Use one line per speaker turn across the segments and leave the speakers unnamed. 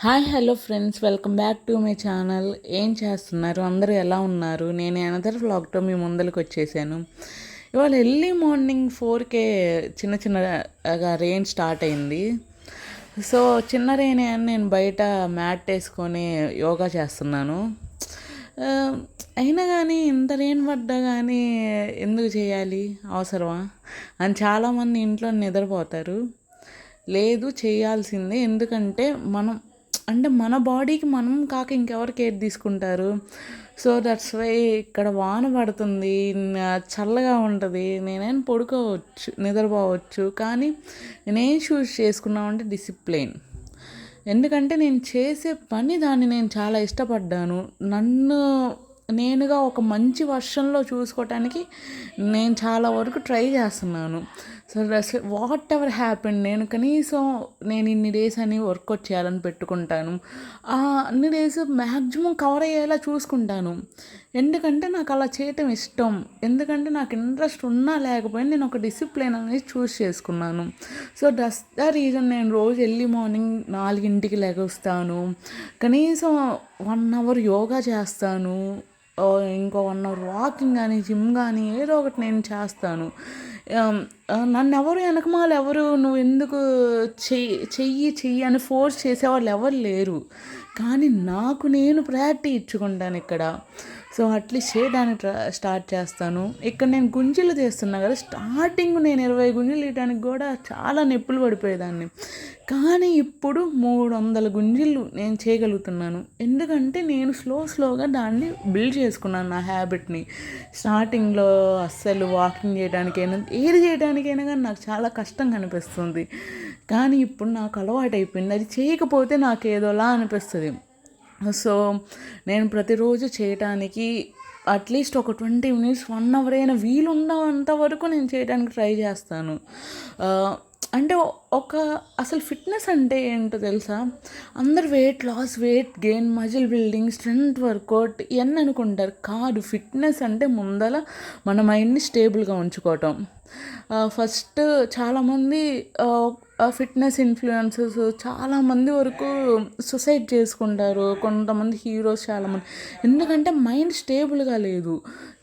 Hi hello friends, welcome back to my channel. ఏం చేస్తున్నారు? అందరూ ఎలా ఉన్నారు? నేను అనదర్ వ్లాగ్తో మీ ముందరికి వచ్చేసాను. ఇవాళ ఎర్లీ మార్నింగ్ 4కే చిన్న చిన్నగా రెయిన్ స్టార్ట్ అయింది. సో చిన్న రెయిన్ అని నేను బయట మ్యాట్ వేసుకొని యోగా చేస్తున్నాను. ఆ, అయినా కానీ ఇంత రెయిన్ పడ్డా కానీ ఎందుకు చేయాలి, అవసరమా అని చాలామంది ఇంట్లో నిద్రపోతారు. లేదు, చేయాల్సిందే. ఎందుకంటే మన బాడీకి మనం కాక ఇంకెవరు కేర్ తీసుకుంటారు. సో దట్స్ వై ఇక్కడ వాన పడుతుంది, చల్లగా ఉంటుంది, నేనేం పడుకోవచ్చు, నిద్రపోవచ్చు. కానీ నేనేం చూస్ చేసుకున్నామంటే డిసిప్లిన్. ఎందుకంటే నేను చేసే పని దాన్ని నేను చాలా ఇష్టపడ్డాను. నన్ను నేనుగా ఒక మంచి వర్షన్లో చూసుకోవటానికి నేను చాలా వరకు ట్రై చేస్తున్నాను. సో వాట్ ఎవర్ హ్యాపెన్, నేను ఇన్ని డేస్ అని వర్కౌట్ చేయాలని పెట్టుకుంటాను. అన్ని డేస్ మ్యాక్సిమం కవర్ అయ్యేలా చూసుకుంటాను. ఎందుకంటే నాకు అలా చేయటం ఇష్టం. ఎందుకంటే నాకు ఇంట్రెస్ట్ ఉన్నా లేకపోయినా నేను ఒక డిసిప్లిన్ అనేది చూస్ చేసుకున్నాను. సో దట్స్ ద రీజన్ నేను రోజు ఎర్లీ మార్నింగ్ 4కి లెగుస్తాను. కనీసం 1 అవర్ యోగా చేస్తాను. ఇంకో 1 అవర్ వాకింగ్ కానీ జిమ్ కానీ ఏదో ఒకటి నేను చేస్తాను. నన్ను ఎవరు నువ్వు ఎందుకు చెయ్యి అని ఫోర్స్ చేసేవాళ్ళు ఎవరు లేరు. కానీ నాకు నేను ప్రయారిటీ ఇచ్చుకుంటాను ఇక్కడ. సో అట్లీస్ట్ చేయడానికి స్టార్ట్ చేస్తాను. ఇక్కడ నేను గుంజీలు తీస్తున్నా కదా, స్టార్టింగ్ నేను 20 గుంజీలు తీయడానికి కూడా చాలా నొప్పులు పడిపోయేదాన్ని. కానీ ఇప్పుడు 300 గుంజీలు నేను చేయగలుగుతున్నాను. ఎందుకంటే నేను స్లోగా దాన్ని బిల్డ్ చేసుకున్నాను, నా హ్యాబిట్ని. స్టార్టింగ్లో అస్సలు వాకింగ్ చేయడానికైనా ఏది చేయడానికైనా కానీ నాకు చాలా కష్టంగా అనిపిస్తుంది. కానీ ఇప్పుడు నాకు అలవాటు అయిపోయింది. అది చేయకపోతే నాకు ఏదోలా అనిపిస్తుంది. సో నేను ప్రతిరోజు చేయటానికి అట్లీస్ట్ ఒక 20 మినిట్స్ 1 అవర్ అయినా వీలున్నంత వరకు నేను చేయడానికి ట్రై చేస్తాను. అంటే అసలు ఫిట్నెస్ అంటే ఏంటో తెలుసా? అందరు weight loss, weight gain, muscle building, strength workout ఇవన్నీ అనుకుంటారు. కాదు, ఫిట్నెస్ అంటే ముందల మన మైండ్ని స్టేబుల్గా ఉంచుకోవటం. ఫస్ట్ చాలామంది ఫిట్నెస్ ఇన్ఫ్లుయెన్సర్స్ చాలామంది వరకు సూసైడ్ చేసుకుంటారు. కొంతమంది హీరోస్ చాలామంది, ఎందుకంటే మైండ్ స్టేబుల్గా లేదు.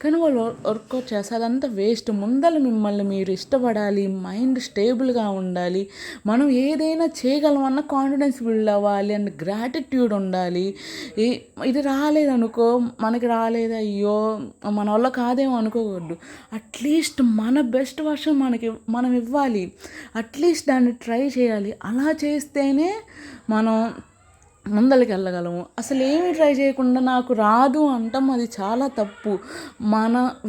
కానీ వాళ్ళు వర్కౌట్ చేస్తారు, అదంతా వేస్ట్. ముందర మిమ్మల్ని మీరు ఇష్టపడాలి, మైండ్ స్టేబుల్గా ఉండాలి. మనం ఏదైనా చేయగలమన్న కాన్ఫిడెన్స్ బిల్డ్ అవ్వాలి అండ్ గ్రాటిట్యూడ్ ఉండాలి. ఇది రాలేదనుకో, మనకి రాలేదు, అయ్యో మన వల్ల కాదేమో అనుకోకూడదు. అట్లీస్ట్ మన బెస్ట్ వర్షన్ మనం ఇవ్వాలి. అట్లీస్ట్ దాన్ని ట్రై చేయాలి. అలా చేస్తేనే మనం ముందరికి వెళ్ళగలము. అసలు ఏమి ట్రై చేయకుండా నాకు రాదు అంటాం, అది చాలా తప్పు.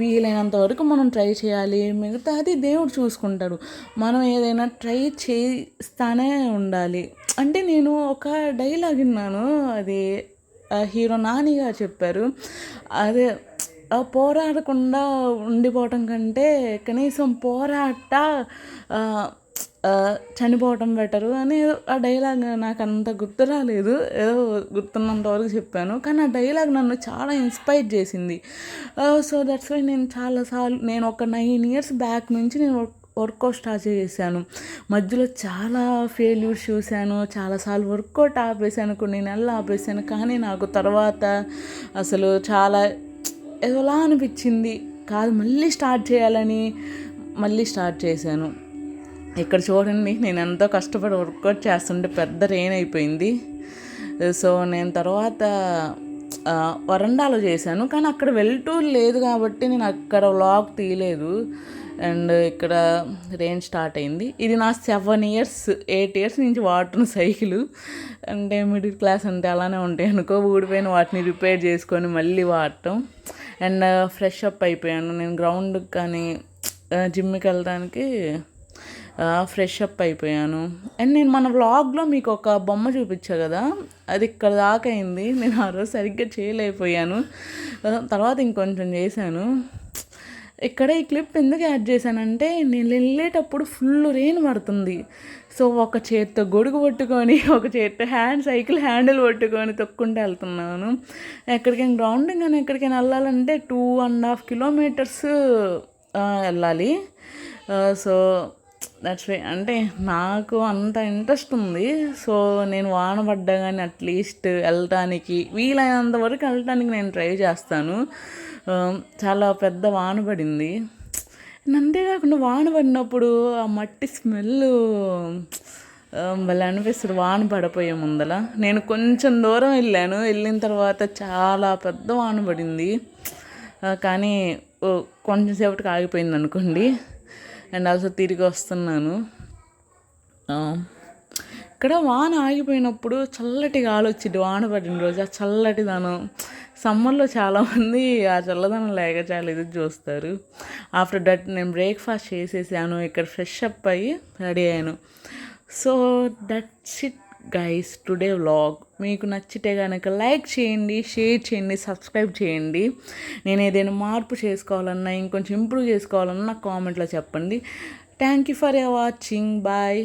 వీలైనంత వరకు మనం ట్రై చేయాలి, మిగతాది దేవుడు చూసుకుంటాడు. మనం ఏదైనా ట్రై చేస్తానే ఉండాలి. అంటే నేను ఒక డైలాగ్ విన్నాను, అది హీరో నాని గారు చెప్పారు. అదే, పోరాడకుండా ఉండిపోవటం కంటే కనీసం చనిపోవటం బెటరు అని ఆ డైలాగ్ నాకు అంత గుర్తు రాలేదు, ఏదో గుర్తున్నంత వరకు చెప్పాను. కానీ ఆ డైలాగ్ నన్ను చాలా ఇన్స్పైర్ చేసింది. సో దట్స్ వై నేను ఒక 9 ఇయర్స్ బ్యాక్ నుంచి నేను వర్కౌట్ స్టార్ట్ చేశాను. మధ్యలో చాలా ఫెయిల్యూర్స్ చూశాను, చాలాసార్లు వర్కౌట్ ఆపేసాను, కొన్ని నెలలు ఆపేసాను. కానీ నాకు తర్వాత అసలు చాలా ఏదోలా అనిపించింది. కాదు, మళ్ళీ స్టార్ట్ చేయాలని మళ్ళీ స్టార్ట్ చేశాను. ఇక్కడ చూడండి, నేను ఎంతో కష్టపడి వర్కౌట్ చేస్తుంటే పెద్ద రెయిన్ అయిపోయింది. సో నేను తర్వాత వరండాలో చేశాను, కానీ అక్కడ వెళ్తూరు లేదు కాబట్టి నేను అక్కడ వ్లాగ్ తీయలేదు. అండ్ ఇక్కడ రెయిన్ స్టార్ట్ అయింది. ఇది నా 8 ఇయర్స్ నుంచి వాడుతున్న సైకిల్. అంటే మిడిల్ క్లాస్ అంటే అలానే ఉంటాయి అనుకో, ఊడిపోయిన వాటిని రిపేర్ చేసుకొని మళ్ళీ వాడటం. అండ్ ఫ్రెష్ అప్ అయిపోయాను. నేను గ్రౌండ్కి కానీ జిమ్కి వెళ్ళడానికి ఫ్రెష్ అప్ అయిపోయాను. అండ్ నేను మన వ్లాగ్లో మీకు ఒక బొమ్మ చూపించా కదా, అది ఇక్కడ దాకా అయింది. నేను ఆ రోజు సరిగ్గా చేయలేకపోయాను, తర్వాత ఇంకొంచెం చేశాను. ఇక్కడ ఈ క్లిప్ ఎందుకు యాడ్ చేశానంటే, నేను వెళ్ళేటప్పుడు ఫుల్ రెయిన్ పడుతుంది. సో ఒక చేత్తో గొడుగు పట్టుకొని, ఒక చేత్తో సైకిల్ హ్యాండిల్ పట్టుకొని తొక్కుంటూ వెళ్తున్నాను. ఎక్కడికైనా వెళ్ళాలంటే 2.5 కిలోమీటర్స్ వెళ్ళాలి. సో దట్స్ వై అంటే నాకు అంత ఇంట్రెస్ట్ ఉంది. సో నేను వాన పడ్డా కానీ అట్లీస్ట్ వెళ్ళటానికి వీలైనంత వరకు వెళ్ళటానికి నేను ట్రై చేస్తాను. చాలా పెద్ద వాన పడింది. అంతేకాకుండా వాన పడినప్పుడు ఆ మట్టి స్మెల్ భలే అనిపిస్తుంది. వాన పడిపోయే ముందల నేను కొంచెం దూరం వెళ్ళిన తర్వాత చాలా పెద్ద వాన పడింది. కానీ కొంచెం సేపటికి ఆగిపోయింది అనుకోండి. అండ్ ఆల్సో తిరిగి వస్తున్నాను. ఇక్కడ వాన ఆగిపోయినప్పుడు చల్లటి గాలి వచ్చింది. వాన పడిన రోజు ఆ చల్లటిదనం సమ్మర్లో చాలామంది ఆ చల్లదనం లేక చాలా ఇది చూస్తారు. ఆఫ్టర్ దట్ నేను బ్రేక్ఫాస్ట్ చేసేసాను, ఇక్కడ ఫ్రెష్ అప్ అయ్యి రెడీ అయ్యాను. So that's it guys today vlog. మీకు నచ్చితే కనుక లైక్ చేయండి, షేర్ చేయండి, సబ్స్క్రైబ్ చేయండి. నేను ఏదైనా మార్పు చేసుకోవాలన్నా ఇంకొంచెం ఇంప్రూవ్ చేసుకోవాలన్నా నాకు కామెంట్లో చెప్పండి. Thank you for watching. Bye.